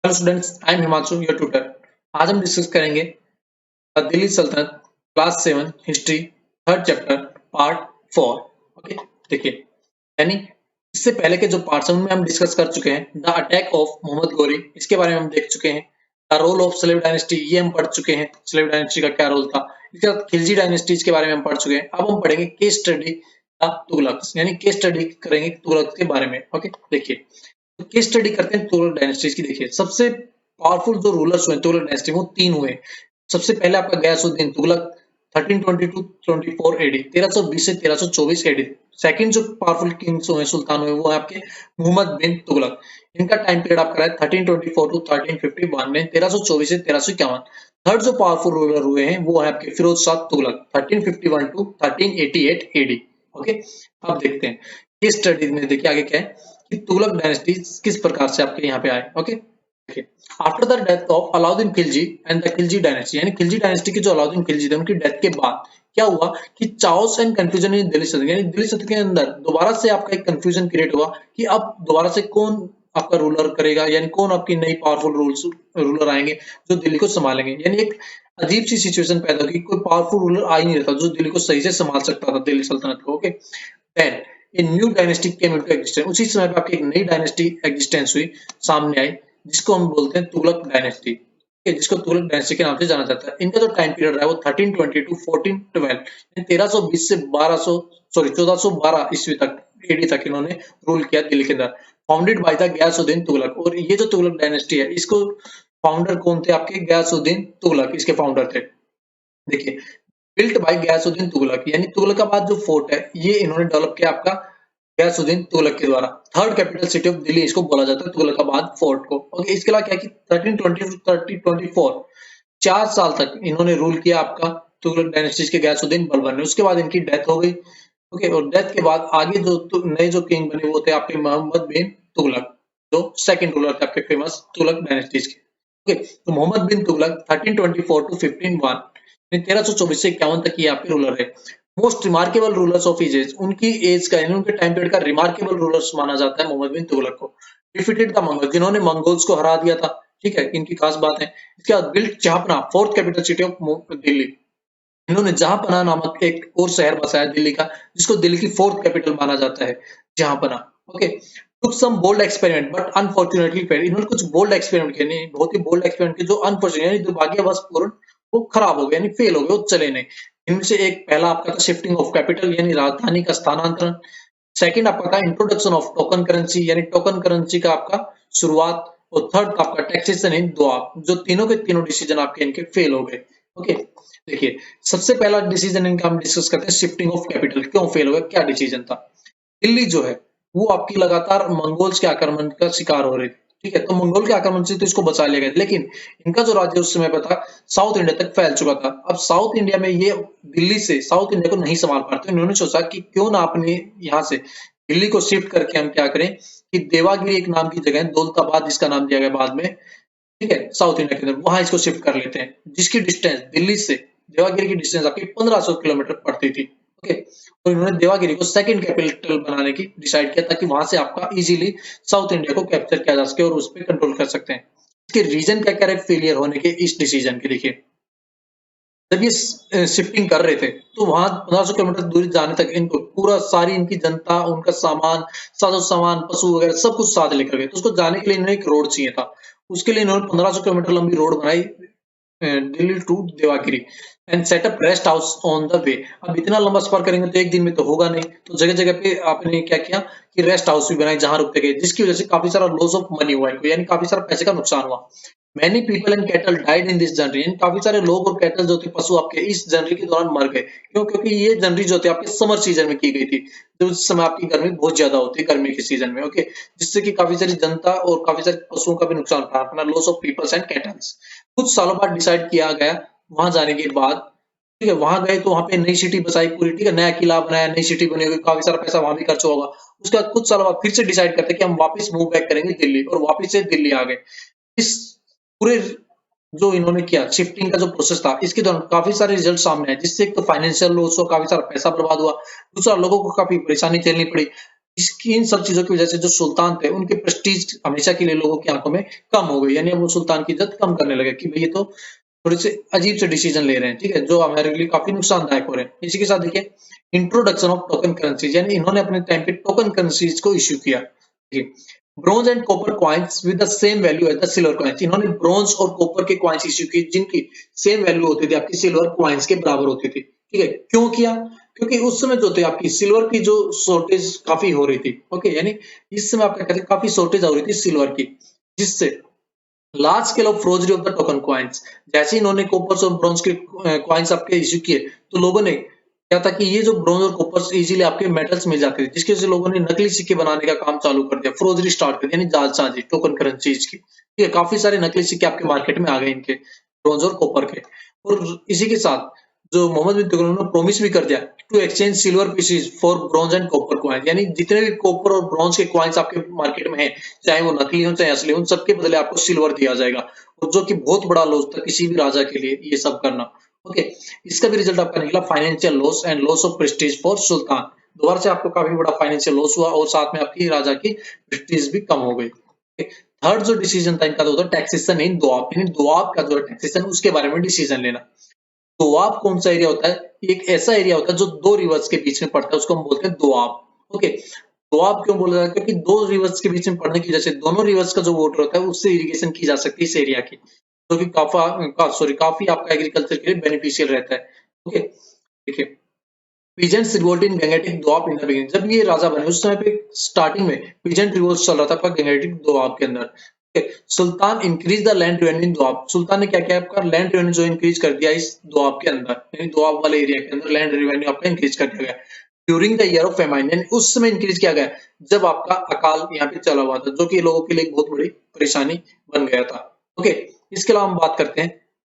Hello students, I am Himanshu, your tutor. आज हम discuss करेंगे दिल्ली सल्तनत class 7 history third chapter part 4। Okay, देखिए, यानी इससे पहले के जो पार्ट्स हैं उनमें हम डिस्कस कर चुके हैं the attack of Mohammad Ghori, इसके बारे में हम देख चुके हैं। The role of slave dynasty, ये हम पढ़ चुके हैं, स्लेव डायनेस्टी का क्या रोल था। इसके बाद खिलजी डायनेस्टीज के बारे में हम पढ़ चुके हैं। अब हम पढ़ेंगे केस स्टडी द तुगलक, यानी केस स्टडी करेंगे तुगलक के बारे में। ओके, देखिए, तो केस स्टडी करते हैं तुगलक डायनेस्टीज की। देखिए, सबसे पावरफुल जो रूलर्स हुए तुगलक डायनेस्टी वो तीन हुए। सबसे पहले आपका गयासुद्दीन तुगलक 1322-24 एडी, 1320 से 1324 एडी। सेकंड जो पावरफुल किंग्स हुए, सुल्तान हुए, वो है आपके मोहम्मद बिन तुगलक। इनका टाइम पीरियड आपका है 1324 टू 1351 में, 1324 से 1351। थर्ड जो पावरफुल रूलर हुए हैं वो है आपके Firoz Shah Tughlaq 1351 to 1388 AD. Okay, अब देखते हैं केस स्टडी में। देखिए आगे क्या है कि तुगलक डायनेस्टी किस प्रकार से आपके यहाँ पे आए। ओके, देखिए, after the death of Alauddin Khilji and the Khilji dynasty, यानी खिलजी डायनेस्टी के जो अलाउद्दीन खिलजी थे उनकी डेथ के बाद क्या हुआ कि chaos and confusion in Delhi सल्तनत, यानी दिल्ली सल्तनत के अंदर दोबारा से आपका एक कंफ्यूजन क्रिएट हुआ कि अब दोबारा से कौन आपका रूलर करेगा, यानी कौन आपकी नई पावरफुल रूलर आएंगे जो दिल्ली को संभालेंगे। यानी एक अजीब सी सिचुएशन पैदा हुई, कोई पावरफुल रूलर आ ही नहीं रहता जो दिल्ली को सही से संभाल सकता था, दिल्ली सल्तनत को। Okay, then a new dynasty came into existence, उसी समय पे आपकी एक नई डायनेस्टी एग्जिस्टेंस हुई, सामने आई, जिसको हम बोलते हैं तुगलक डायनेस्टी, जिसको तुगलक डायनेस्टी के नाम से जाना जाता है। इनका जो टाइम पीरियड रहा है वो 1320 टू 1412, 1320 से 1412 ईस्वी तक, एडी तक इन्होंने रूल किया दिल्ली के अंदर। Founded by the Ghiyasuddin Tughlaq, और ये जो तुगलक डायनेस्टी है इसको फाउंडर कौन थे आपके? गयासुद्दीन तुगलक इसके फाउंडर थे। देखिए, बिल्ट बाय गयासुद्दीन तुगलक, यानी तुगलकाबाद जो फोर्ट है ये इन्होंने डेवलप किया आपका गयासुद्दीन तुगलक के द्वारा। Third capital city of Delhi इसको बोला जाता है, तुगलकाबाद फोर्ट को। ओके, इसके अलावा क्या कि 1320 टू 1324 4 साल तक इन्होंने रूल किया आपका तुगलक डायनेस्टी के गयासुद्दीन बलबन ने। उसके बाद इनकी डेथ हो गई। ओके, और डेथ के बाद आगे जो नए जो किंग बने वो थे आपके मोहम्मद बिन तुगलक, जो सेकंड रूलर थे आपके फेमस तुगलक डायनेस्टीज के। ओके, तो मोहम्मद बिन तुगलक 1324 टू 1501, 1324 से 51 तक ये आपके रूलर है। Most remarkable rulers of his age, उनकी एज का यानी उनके टाइम पीरियड का रिमार्केबल रूलर्स माना जाता है मोहम्मद बिन तुगलक को। डिफीटेड द मंगोल्स, जिन्होंने मंगोल्स को हरा दिया था। ठीक है, इनकी खास बात है। इसके बाद built Jahanpanah, fourth capital city of Delhi, इन्होंने जहांपना नामक एक और शहर बसाया दिल्ली का, जिसको दिल्ली की फोर्थ कैपिटल माना जाता है, Jahanpanah. Okay, took some bold experiment but unfortunately failed, इन्होंने कुछ बोल्ड एक्सपेरिमेंट किए, नहीं बहुत ही बोल्ड एक्सपेरिमेंट किए जो अनफॉर्चुनेट यानी दुर्भाग्यवश पूर्ण वो खराब हो गए, यानी फेल हो गए, वो चले नहीं। इनमें से एक पहला आपका था शिफ्टिंग ऑफ कैपिटल, यानी राजधानी का स्थानांतरण। सेकंड आपका था इंट्रोडक्शन ऑफ टोकन करेंसी, यानी टोकन करेंसी का आपका शुरुआत। और थर्ड आपका टैक्सेशन इन द्वाब, जो तीनों के तीनों डिसीजन आपके इनके फेल हो गए। ओके, देखिए, सबसे पहला डिसीजन इनका हम डिस्कस करते हैं शिफ्टिंग ऑफ कैपिटल, क्यों फेल हो गया, क्या डिसीजन था। दिल्ली जो है वो आपकी लगातार मंगोल्स के आक्रमण का शिकार हो रही थी। ठीक है, तो मंगोल के आक्रमण से तो इसको बचा लिया गया, लेकिन इनका जो राज्य उस समय पे था साउथ इंडिया तक फैल चुका था। अब साउथ इंडिया में ये दिल्ली से साउथ इंडिया को नहीं संभाल पाते, इन्होंने सोचा कि क्यों ना अपने यहाँ से दिल्ली को शिफ्ट करके हम क्या करें कि देवागिरी एक नाम की जगह है, दौलताबाद जिसका नाम दिया गया बाद में, ठीक है, साउथ इंडिया के अंदर, वहां इसको शिफ्ट कर लेते हैं, जिसकी डिस्टेंस दिल्ली से देवागिरी की डिस्टेंस आपकी 1500 किलोमीटर पड़ती थी। ओके, तो इन्होंने देवागिरी को सेकंड कैपिटल बनाने की डिसाइड किया, ताकि वहां से आपका इजीली साउथ इंडिया को कैप्चर किया जा सके और उस पर कंट्रोल कर सकते हैं। इसके रीजन क्या क्या रहे फेलियर होने के इस डिसीजन के? देखिए, जब ये शिफ्टिंग कर रहे थे तो वहां 1500 किलोमीटर दूरी जाने तक इनको पूरा सारी इनकी जनता, उनका सामान, साजो सामान, पशु वगैरह सब कुछ साथ लेकर गए। तो उसको जाने के लिए इन्हें एक रोड चाहिए था। उसके लिए इन्होंने 1500 किलोमीटर लंबी रोड बनाई Delhi to Devagiri and set up rest house on the way. अब इतना लंबा सफर करेंगे तो एक दिन में तो होगा नहीं, तो जगह जगह पे आपने क्या किया कि रेस्ट हाउस भी बनाए जहां रुकते गए, जिसकी वजह से काफी सारा लॉस ऑफ मनी हुआ इनको, यानी काफी सारा पैसे का नुकसान हुआ। Many people and cattle died in this जनरी, यानी काफी सारे लोग और कैटल जो थे, पशु आपके इस जनरी के दौरान मर गए। क्यों? क्योंकि ये जनरी जो थे आपके समर सीजन में की गई थी, जो उस समय आपकी गर्मी बहुत ज्यादा होती है गर्मी के सीजन में। ओके, जिससे कि काफी सारी जनता और काफी सारे पशुओं का भी नुकसान था, अपना loss of peoples and cattles. कुछ सालों बाद डिसाइड किया गया वहां जाने के बाद, ठीक है, वहां गए तो वहां पे नई सिटी बसाई पूरी, ठीक है, नया किला बनाया, नई सिटी बनी हुई, काफी सारा पैसा वहां भी खर्च होगा। उसके बाद कुछ सालों बाद फिर से डिसाइड करते कि हम वापस मूव बैक करेंगे दिल्ली, और वापस से दिल्ली आ गए। इस पूरे जो इन्होंने किया शिफ्टिंग का जो प्रोसेस था, इसके दौरान काफी सारे रिजल्ट सामने आए, जिससे एक तो फाइनेंशियल लॉस हुआ, काफी सारा पैसा बर्बाद हुआ, दूसरा लोगों को काफी परेशानी झेलनी पड़ी। इसकी इन सब चीजों की वजह से जो सुल्तान थे उनके प्रेस्टीज हमेशा के लिए लोगों की आंखों में कम हो गई, यानी अब वो सुल्तान की इज्जत कम करने लगे कि भाई ये तो थोड़े से अजीब से डिसीजन ले रहे हैं, ठीक है, जो हमारे लिए काफी नुकसानदायक हो रहे हैं। इसी के साथ देखिए इंट्रोडक्शन ऑफ टोकन करेंसीज, यानी इन्होंने अपने टाइम पे टोकन करेंसीज को इश्यू किया। Bronze and copper coins with the same value as the silver coins, इन्होंने ब्रॉन्ज और कॉपर के कॉइन्स इश्यू किए जिनकी सेम वैल्यू होती थी आपकी सिल्वर कॉइन्स के बराबर होती थी, ठीक है। क्यों किया? क्योंकि उस समय जो थे आपकी सिल्वर की जो शॉर्टेज काफी हो रही थी, ओके, यानी इस समय आप क्या कहते हैं काफी शॉर्टेज हो रही थी सिल्वर की, जिससे large scale of forgery of the token coins, जैसे इन्होंने कॉपर्स और ब्रॉन्ज के कॉइन्स आपके इश्यू किए तो लोगों ने क्या था कि ये जो ब्रॉन्ज और कॉपर्स इजीली आपके मेटल्स मिल जाते थे, जिसकी वजह से लोगों ने नकली सिक्के बनाने का काम चालू कर दिया, फ्रोजरी स्टार्ट कर दी, यानी जालसाजी टोकन करेंसीज की, ठीक है। काफी सारे नकली सिक्के आपके मार्केट में आ गए इनके ब्रॉन्ज और कॉपर के। और इसी के साथ जो मोहम्मद बिन तुगलक ने प्रॉमिस भी कर दिया to exchange silver pieces for bronze and copper coin, यानी जितने भी कॉपर और ब्रॉन्ज के कॉइन्स आपके मार्केट में हैं, चाहे वो नकली हो चाहे असली, उन सबके बदले आपको सिल्वर दिया जाएगा, और जो कि बहुत बड़ा लॉस था किसी भी राजा के लिए ये सब करना, ओके। इसका भी रिजल्ट आपका निकला financial loss and loss of prestige for sultan, दोबारा से आपको काफी बड़ा फाइनेंशियल लॉस हुआ और साथ में आपकी राजा की प्रेस्टीज भी कम हो गई। थर्ड जो डिसीजन था इनका तो होता टैक्सेशन इन दोआब, यानी दोआब का जो टैक्सेशन उसके बारे में डिसीजन लेना। दोआब कौन सा एरिया होता है? एक ऐसा एरिया होता है जो दो रिवर्स के बीच में पड़ता है, उसको हम बोलते हैं दोआब, ओके। दोआब क्यों बोला जाता है? क्योंकि दो रिवर्स के बीच में पड़ने की वजह से दोनों रिवर्स का जो वाटर होता है उससे इरिगेशन की जा सकती है इस एरिया की, जो कि काफी आपका एग्रीकल्चर के लिए बेनिफिशियल रहता है, ओके। देखिए peasants revolt in Gangetic Doab in the beginning, जब ये राजा बने उस समय पे स्टार्टिंग में पीजेंट रिवोल्ट चल रहा था आपका गंगेटिक दोआब के अंदर। Sultan increase the land revenue in Doab, सुल्तान ने क्या किया आपका लैंड रेवेन्यू जो इंक्रीज कर दिया इस दोआब के अंदर, यानी दोआब वाले एरिया के अंदर लैंड रेवेन्यू आपका इंक्रीज कर दिया गया during the year of famine, यानी उस समय इंक्रीज किया गया जब आपका अकाल यहाँ पे चला हुआ था, जो कि लोगों के लिए एक बहुत बड़ी परेशानी बन गया था, ओके। इसके अलावा हम बात करते हैं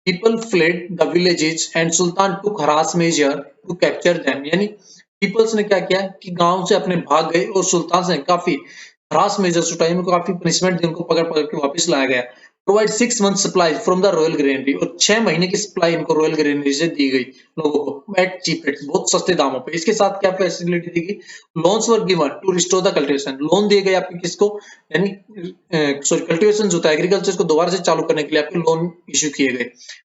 people fled the villages and sultan took harsh measure to capture them, यानी पीपल्स ने क्या किया कि गांव से अपने भाग गए और सुल्तान से काफी हरास मेजर्स उठाए, उनको काफी पनिशमेंट दी, उनको पकड़ पकड़ के वापस लाया गया। Provide 6 month supply from the royal granary, और 6 महीने की सप्लाई इनको रॉयल ग्रेनरी से दी गई लोगों को एट चीप रेट्स, बहुत सस्ते दामों पे। इसके साथ क्या फैसिलिटी दी गई? Loans were given to restore the cultivation, loan दिए गए आपके किसको, यानी कल्टीवेशन जो था एग्रीकल्चर को दोबारा से चालू करने के लिए आपके लोन इश्यू किए गए।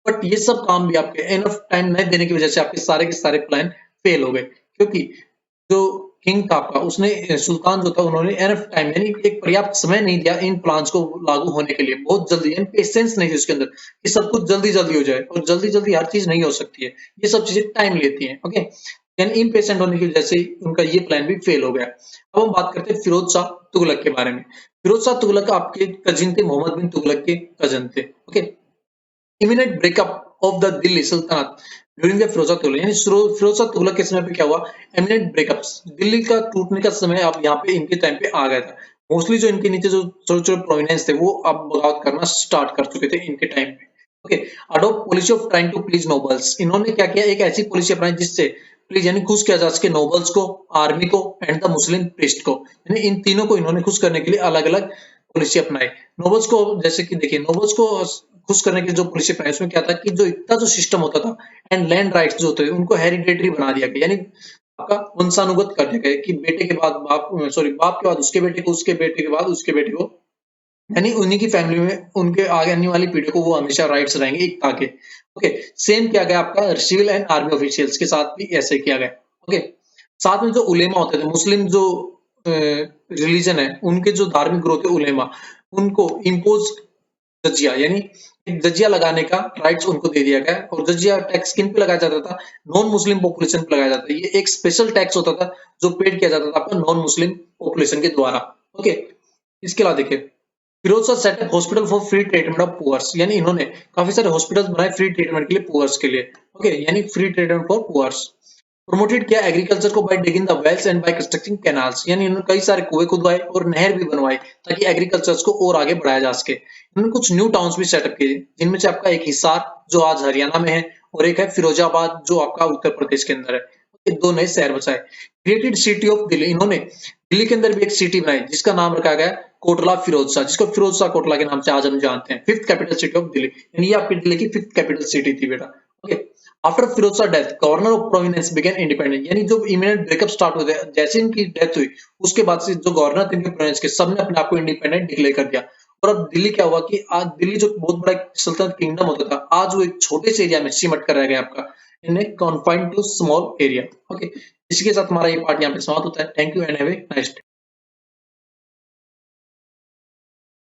बट ये सब काम भी आपके एनफ टाइम नहीं देने की वजह से आपके सारे के सारे प्लान फेल हो गए, क्योंकि जो किंग था आपका उसने सुल्तान जो था उन्होंने एनफ टाइम यानी एक पर्याप्त समय नहीं दिया इन प्लान्स को लागू होने के लिए, बहुत जल्दी यानी पेशेंस नहीं थी उसके अंदर कि सब कुछ जल्दी जल्दी हो जाए, और जल्दी जल्दी हर चीज नहीं हो सकती है, ये सब चीजें टाइम लेती हैं, ओके। यानी इम्पेशेंट होने की वजह से उनका ये प्लान भी फेल हो गया। अब हम बात करते हैं फिरोज शाह तुगलक के बारे में। फिरोज शाह तुगलक आपके कजिन थे, मोहम्मद बिन तुगलक के कजन थे, okay. Imminent breakup of the Delhi sultanate during the Firoz Tughlaq, यानी फिरोज शाह तुगलक के समय पे क्या हुआ, एमिनेंट ब्रेकअप्स, दिल्ली का टूटने का समय अब यहाँ पे इनके टाइम पे आ गया था। मोस्टली जो इनके नीचे जो छोटे छोटे प्रोविनेंस थे वो अब बगावत करना स्टार्ट कर चुके थे इनके टाइम पे, okay. Adopt policy of trying to please nobles, इन्होंने क्या किया एक ऐसी पॉलिसी अपनाई जिससे प्लीज यानी खुश किया जा सके नोबल्स को, आर्मी को एंड द मुस्लिम प्रीस्ट को, यानी इन तीनों को इन्होंने खुश करने के लिए अलग अलग पॉलिसी अपनाई। नोबल्स को जैसे कि देखिए नोबल्स को खुश करने की जो पॉलिसी अपनाई उसमें क्या था कि जो इतना जो सिस्टम होता था एंड लैंड राइट्स जो होते थे उनको हेरिडेटरी बना दिया गया, यानी आपका वंशानुगत कर दिया गया कि बेटे के बाद बाप के बाद उसके बेटे को, उसके बेटे के बाद उसके बेटे को, यानी उन्हीं की फैमिली में उनके आगे आने वाली पीढ़ी को वो हमेशा राइट्स रहेंगे एकता के, ओके। सेम किया गया आपका सिविल एंड आर्मी ऑफिशियल्स के साथ भी ऐसे किया गया, ओके। साथ में जो उलेमा होते थे, मुस्लिम जो रिलीजन है उनके जो धार्मिक ग्रोथ है उलेमा, उनको इम्पोज जजिया यानी एक जजिया लगाने का राइट्स उनको दे दिया गया, और जजिया टैक्स किन पे लगाया जाता था? नॉन मुस्लिम पॉपुलेशन पे लगाया जाता है, ये एक स्पेशल टैक्स होता था जो पेड किया जाता था आपका नॉन मुस्लिम पॉपुलेशन के द्वारा, ओके। इसके अलावा देखिए Firoz Shah set up hospital for free treatment of poors, यानी इन्होंने काफी सारे हॉस्पिटल्स बनाए फ्री ट्रीटमेंट के लिए पुअर्स के लिए, ओके, यानी free treatment for poors. Promoted किया एग्रीकल्चर को by digging the wells and by constructing canals, यानी इन्होंने कई सारे कुएं खुदवाए और नहर भी बनवाई ताकि एग्रीकल्चर को और आगे बढ़ाया जा सके। इन्होंने कुछ न्यू टाउन्स भी सेटअप किए जिनमें से आपका एक हिसार जो आज हरियाणा में है और एक है फिरोजाबाद जो आपका उत्तर प्रदेश के अंदर है, ये दो नए शहर बसाए। क्रिएटेड सिटी ऑफ दिल्ली, इन्होंने दिल्ली के अंदर भी एक सिटी बनाई जिसका नाम रखा गया कोटला फिरोज शाह, जिसको फिरोज शाह कोटला के नाम से आज हम जानते हैं। Fifth capital city of Delhi, यानी ये आपकी दिल्ली की फिफ्थ कैपिटल सिटी थी बेटा, okay. After Firoz Shah death governor of provinces began independent, यानी जो इमिनेंट ब्रेकअप स्टार्ट हो गया जैसे इनकी डेथ हुई उसके बाद से जो गवर्नर थे इनके प्रोविनेंस के सबने अपने आप को इंडिपेंडेंट डिक्लेयर कर दिया। और अब दिल्ली क्या हुआ कि आज दिल्ली जो बहुत बड़ा सल्तनत किंगडम होता था आज वो एक छोटे से एरिया में सिमट कर रह गया आपका, in confined to small area. Okay, इसी के साथ हमारा ये पार्ट यहाँ पे समाप्त होता है। Thank you and have a nice day.